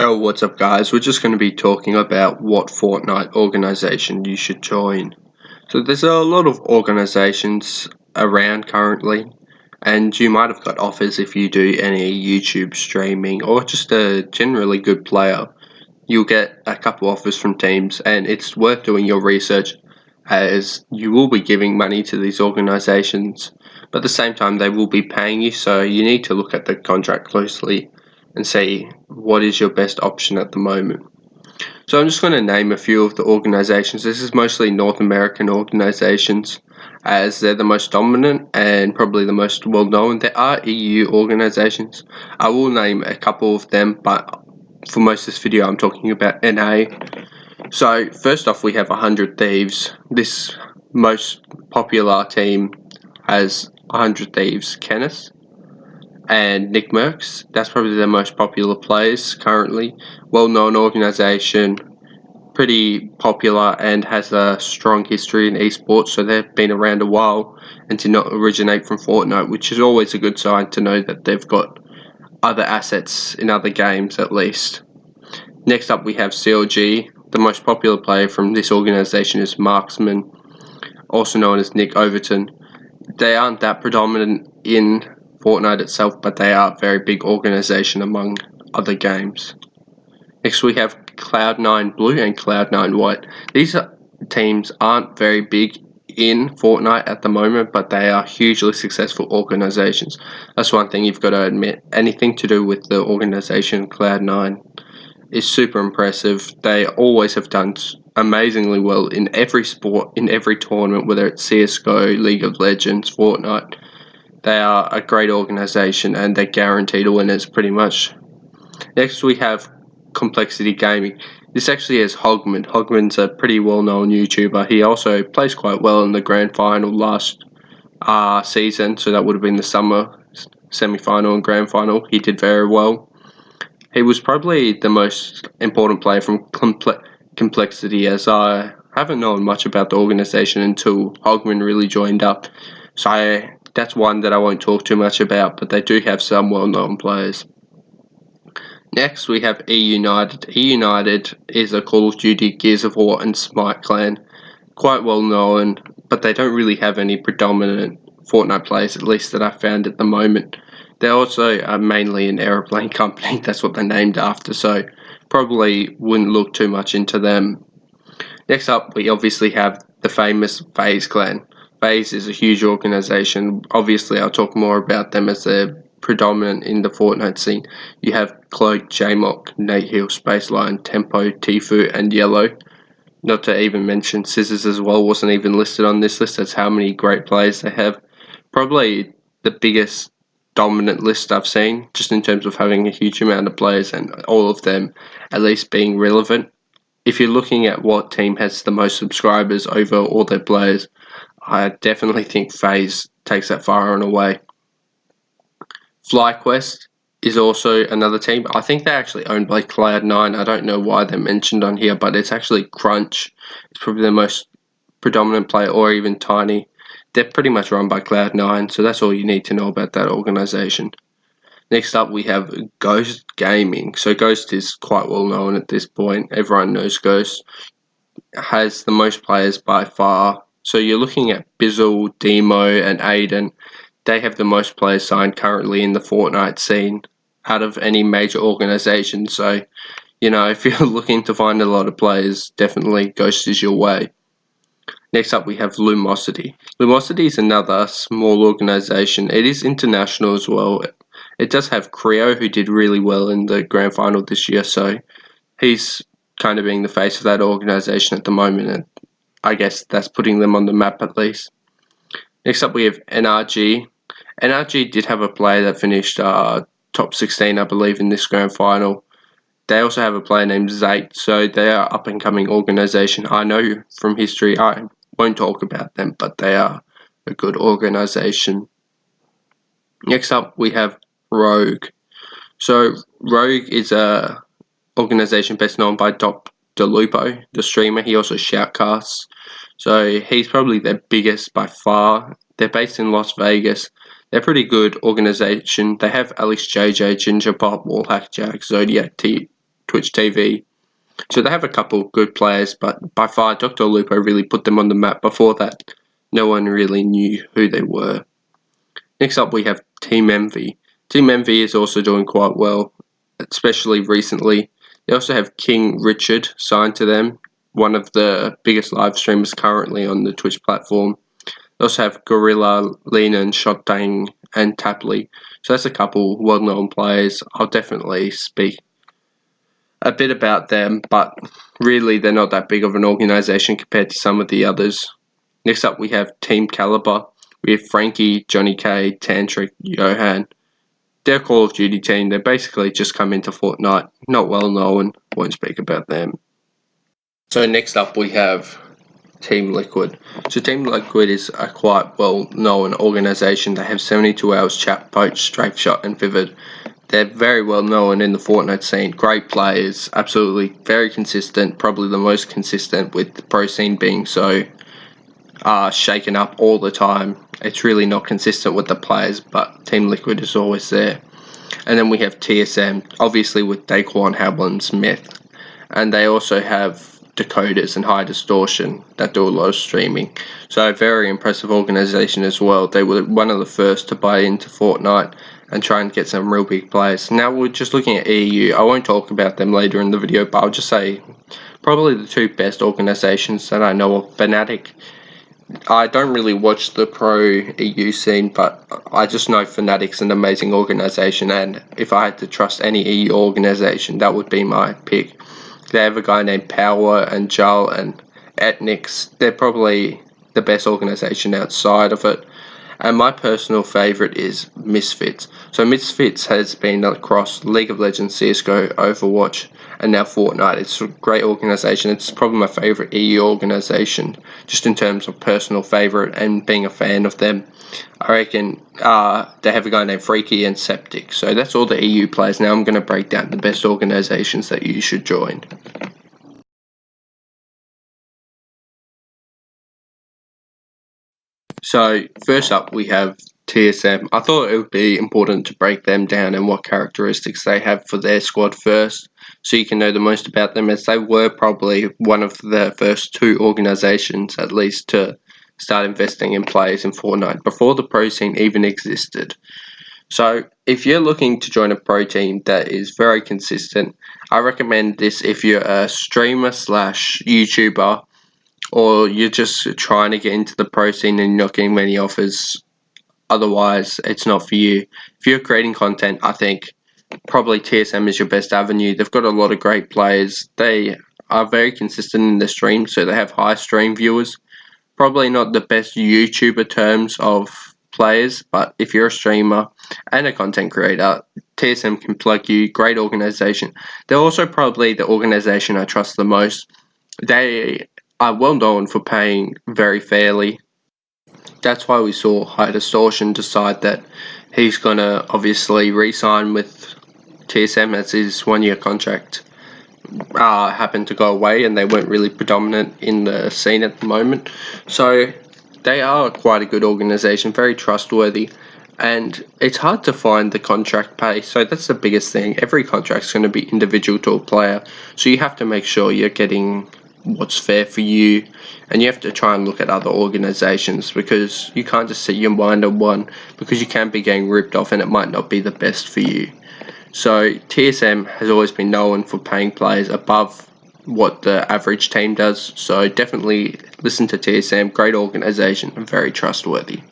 Yo, what's up guys? We're just going to be talking about what Fortnite organization you should join. So there's a lot of organizations around currently, and you might have got offers if you do any YouTube streaming or just a generally good player. You'll get a couple offers from teams, and it's worth doing your research as you will be giving money to these organizations, but at the same time they will be paying you, so you need to look at the contract closely and see what is your best option at the moment. So I'm just going to name a few of the organizations. This is mostly North American organizations as they're the most dominant and probably the most well known. There are EU organizations. I will name a couple of them, but for most of this video I'm talking about NA. So first off, we have 100 Thieves. This most popular team has 100 Thieves, Kenneth and Nick Merckx. That's probably the most popular players currently. Well-known organization, pretty popular, and has a strong history in esports, so they've been around a while and did not originate from Fortnite, which is always a good sign to know that they've got other assets in other games at least. Next up we have CLG. The most popular player from this organization is Marksman, also known as Nick Overton. They aren't that predominant in Fortnite itself, but they are a very big organization among other games. Next we have Cloud9 Blue and Cloud9 White. These teams aren't very big in Fortnite at the moment, but they are hugely successful organizations. That's one thing you've got to admit. Anything to do with the organization Cloud9 is super impressive. They always have done amazingly well in every sport, in every tournament, whether it's CSGO, League of Legends, Fortnite. They are a great organization and they're guaranteed winners pretty much. Next we have Complexity Gaming. This actually is Hogman. Hogman's a pretty well-known YouTuber. He also plays quite well in the grand final last season, so that would have been the summer semi-final and grand final. He did very well. He was probably the most important player from Complexity, as I haven't known much about the organization until Hogman really joined up. So that's one that I won't talk too much about, but they do have some well-known players. Next we have E-United. E-United is a Call of Duty, Gears of War and Smite clan. Quite well known, but they don't really have any predominant Fortnite players, at least that I found at the moment. They're also mainly an aeroplane company, that's what they're named after, so probably wouldn't look too much into them. Next up we obviously have the famous FaZe clan. FaZe is a huge organization. Obviously I'll talk more about them as they're predominant in the Fortnite scene. You have Cloak, J-Mock, Nate Hill, Spaceline, Tempo, Tfue and Yellow. Not to even mention Scissors as well, wasn't even listed on this list. That's how many great players they have. Probably the biggest dominant list I've seen, just in terms of having a huge amount of players and all of them at least being relevant. If you're looking at what team has the most subscribers over all their players, I definitely think FaZe takes that far and away. FlyQuest is also another team. I think they're actually owned by Cloud9. I don't know why they're mentioned on here, but it's actually Crunch. It's probably the most predominant player, or even Tiny. They're pretty much run by Cloud9, so that's all you need to know about that organization. Next up we have Ghost Gaming. So Ghost is quite well known at this point. Everyone knows Ghost. Has the most players by far. So you're looking at Bizzle, Demo and Aiden. They have the most players signed currently in the Fortnite scene out of any major organization. So, you know, if you're looking to find a lot of players, definitely Ghost is your way. Next up we have Lumosity. Lumosity is another small organization. It is international as well. It does have Creo, who did really well in the grand final this year, so he's kind of being the face of that organization at the moment, and I guess that's putting them on the map at least. Next up we have NRG. NRG did have a player that finished top 16, I believe, in this grand final. They also have a player named Zate, so they are up and coming organization. I know from history, I won't talk about them, but they are a good organization. Next up we have Rogue. So Rogue is a organization best known by Doc DeLupo, the streamer. He also shoutcasts. So he's probably their biggest by far. They're based in Las Vegas. They're a pretty good organization. They have Alex JJ, Ginger Pop, Wallhack Jack, Zodiac T, Twitch TV. So they have a couple good players, but by far Dr. Lupo really put them on the map. Before that, no one really knew who they were. Next up we have Team Envy. Team Envy is also doing quite well, especially recently. They also have King Richard signed to them, one of the biggest live streamers currently on the Twitch platform. They also have Gorilla, Lenan, Shotdang, and Tapley. So that's a couple well-known players. I'll definitely speak a bit about them, but really they're not that big of an organization compared to some of the others. Next up we have Team Caliber. We have Frankie, Johnny K, Tantric, Johan. They're a Call of Duty team. They basically just come into Fortnite. Not well known. Won't speak about them. So next up we have Team Liquid. So Team Liquid is a quite well known organization. They have 72 Hours, Chat, Poach, Strafe Shot, and Vivid. They're very well known in the Fortnite scene. Great players, absolutely very consistent, probably the most consistent, with the pro scene being so shaken up all the time. It's really not consistent with the players, but Team Liquid is always there. And then we have TSM, obviously with Daquan, Hablin, Smith, and they also have Decoders and High Distortion that do a lot of streaming. So a very impressive organization as well. They were one of the first to buy into Fortnite and try and get some real big players. Now we're just looking at EU. I won't talk about them later in the video, but I'll just say probably the two best organizations that I know of. Fnatic, I don't really watch the pro EU scene, but I just know Fnatic's an amazing organization, and if I had to trust any EU organization, that would be my pick. They have a guy named Power and Jal and Ethnix. They're probably the best organization outside of it. And my personal favorite is Misfits. So Misfits has been across League of Legends, CSGO, Overwatch, and now Fortnite. It's a great organization. It's probably my favorite EU organization, just in terms of personal favorite and being a fan of them. I reckon they have a guy named Freaky and Septic. So that's all the EU players. Now I'm going to break down the best organizations that you should join. So first up we have TSM. I thought it would be important to break them down and what characteristics they have for their squad first, so you can know the most about them, as they were probably one of the first two organizations at least to start investing in players in Fortnite before the pro scene even existed. So if you're looking to join a pro team that is very consistent, I recommend this if you're a streamer slash YouTuber, or you're just trying to get into the pro scene and you're not getting many offers. Otherwise, it's not for you. If you're creating content, I think probably TSM is your best avenue. They've got a lot of great players. They are very consistent in their stream, so they have high stream viewers. Probably not the best YouTuber terms of players, but if you're a streamer and a content creator, TSM can plug you. Great organization. They're also probably the organization I trust the most. They are well known for paying very fairly. That's why we saw High Distortion decide that he's gonna obviously re-sign with TSM, as his 1-year contract happened to go away, and they weren't really predominant in the scene at the moment. So they are quite a good organization, very trustworthy, and it's hard to find the contract pay. So that's the biggest thing. Every contract's going to be individual to a player, so you have to make sure you're getting what's fair for you, and you have to try and look at other organizations, because you can't just set your mind on one, because you can be getting ripped off and it might not be the best for you. So TSM has always been known for paying players above what the average team does, so definitely listen to TSM. Great organization and very trustworthy.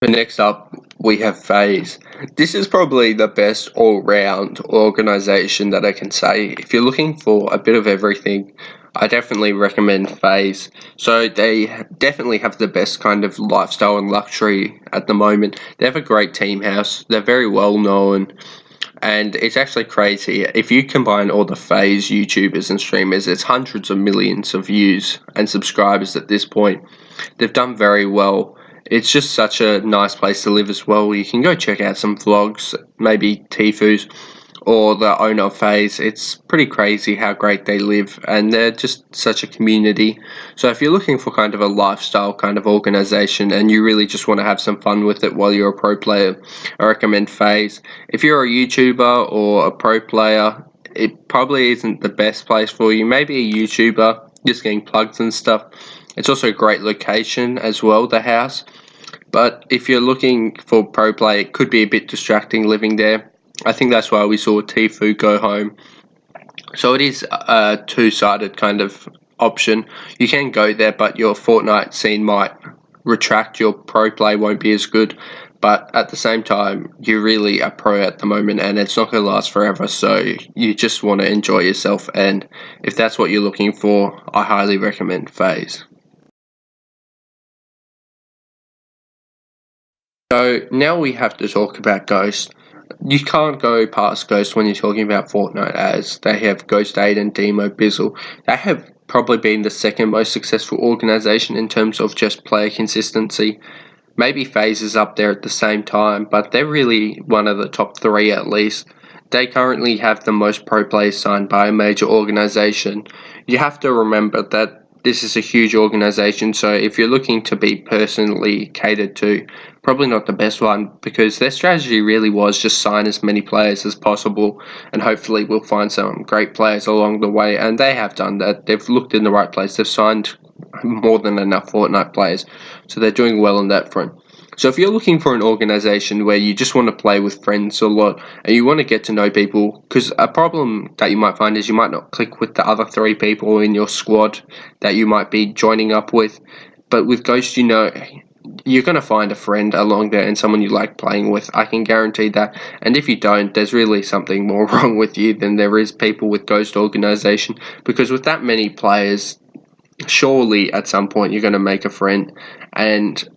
Next up, we have FaZe. This is probably the best all-round organization that I can say. If you're looking for a bit of everything, I definitely recommend FaZe. So they definitely have the best kind of lifestyle and luxury at the moment. They have a great team house. They're very well known. And it's actually crazy. If you combine all the FaZe YouTubers and streamers, it's hundreds of millions of views and subscribers at this point. They've done very well. It's just such a nice place to live as well. You can go check out some vlogs, maybe Tifu's, or the owner of FaZe. It's pretty crazy how great they live, and they're just such a community. So if you're looking for kind of a lifestyle kind of organization and you really just want to have some fun with it while you're a pro player, I recommend FaZe. If you're a YouTuber or a pro player, it probably isn't the best place for you. Maybe a YouTuber just getting plugs and stuff. It's also a great location as well, the house. But if you're looking for pro play, it could be a bit distracting living there. I think that's why we saw Tfue go home. So it is a two-sided kind of option. You can go there, but your Fortnite scene might retract. Your pro play won't be as good. But at the same time, you're really a pro at the moment, and it's not going to last forever. So you just want to enjoy yourself. And if that's what you're looking for, I highly recommend FaZe. So now we have to talk about Ghost. You can't go past Ghost when you're talking about Fortnite, as they have Ghost 8 and Demo Bizzle. They have probably been the second most successful organization in terms of just player consistency. Maybe FaZe is up there at the same time, but they're really one of the top three at least. They currently have the most pro players signed by a major organization. You have to remember that this is a huge organization, so if you're looking to be personally catered to, probably not the best one, because their strategy really was just sign as many players as possible, and hopefully we'll find some great players along the way, and they have done that. They've looked in the right place. They've signed more than enough Fortnite players, so they're doing well on that front. So if you're looking for an organization where you just want to play with friends a lot and you want to get to know people, because a problem that you might find is you might not click with the other three people in your squad that you might be joining up with. But with Ghost, you know, you're going to find a friend along there and someone you like playing with. I can guarantee that. And if you don't, there's really something more wrong with you than there is people with Ghost organization, because with that many players, surely at some point you're going to make a friend. And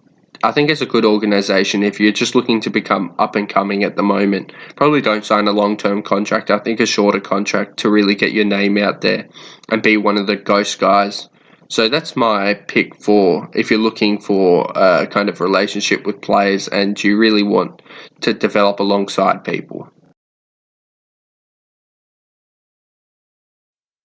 I think it's a good organization if you're just looking to become up and coming at the moment. Probably don't sign a long-term contract. I think a shorter contract to really get your name out there and be one of the Ghost guys. So that's my pick for if you're looking for a kind of relationship with players and you really want to develop alongside people.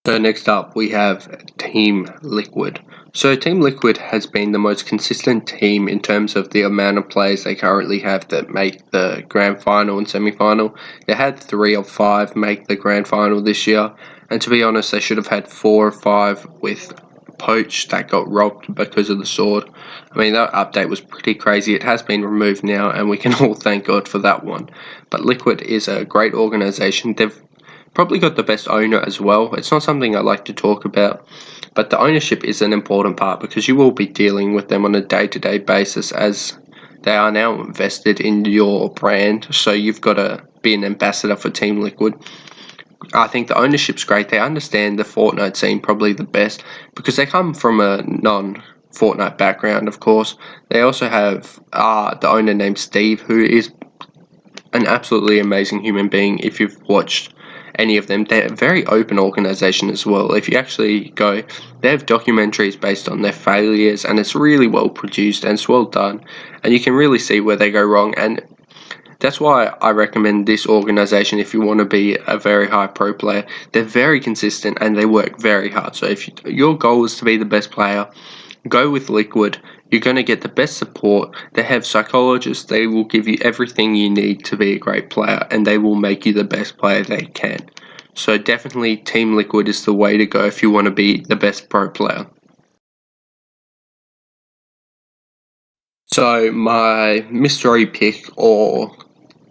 So next up we have Team Liquid. So Team Liquid has been the most consistent team in terms of the amount of players they currently have that make the grand final and semi-final. They had 3 of 5 make the grand final this year, and to be honest they should have had 4 or 5 with Poach that got robbed because of the sword. I mean, that update was pretty crazy. It has been removed now and we can all thank God for that one. But Liquid is a great organization. They've probably got the best owner as well. It's not something I like to talk about, but the ownership is an important part because you will be dealing with them on a day-to-day basis as they are now invested in your brand, so you've got to be an ambassador for Team Liquid. I think the ownership's great. They understand the Fortnite scene probably the best because they come from a non-Fortnite background, of course. They also have the owner named Steve, who is an absolutely amazing human being. If you've watched any of them, they're a very open organization as well. If you actually go, they have documentaries based on their failures and it's really well produced and it's well done and you can really see where they go wrong, and that's why I recommend this organization if you want to be a very high pro player. They're very consistent and they work very hard. So if your goal is to be the best player, go with Liquid. You're going to get the best support. They have psychologists. They will give you everything you need to be a great player and they will make you the best player they can. So definitely Team Liquid is the way to go if you want to be the best pro player. So my mystery pick, or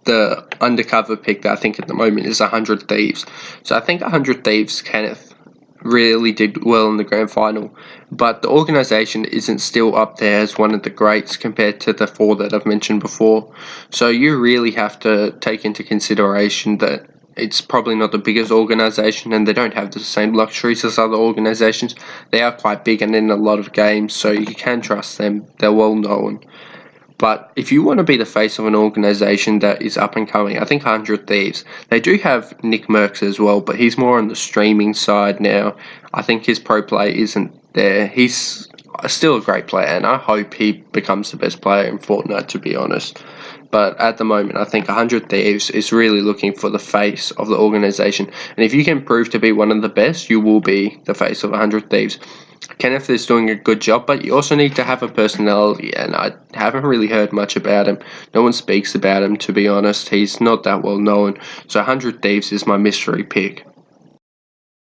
the undercover pick that I think at the moment, is 100 Thieves. So I think 100 Thieves Kenneth really did well in the grand final, but the organization isn't still up there as one of the greats compared to the 4 that I've mentioned before. So you really have to take into consideration that it's probably not the biggest organization and they don't have the same luxuries as other organizations. They are quite big and in a lot of games, so you can trust them. They're well known. But if you want to be the face of an organization that is up and coming, I think 100 Thieves. They do have Nick Merckx as well, but he's more on the streaming side now. I think his pro play isn't there. He's still a great player, and I hope he becomes the best player in Fortnite, to be honest. But at the moment, I think 100 Thieves is really looking for the face of the organization. And if you can prove to be one of the best, you will be the face of 100 Thieves. Kenneth is doing a good job, but you also need to have a personality, and I haven't really heard much about him. No one speaks about him, to be honest. He's not that well known. So 100 Thieves is my mystery pick.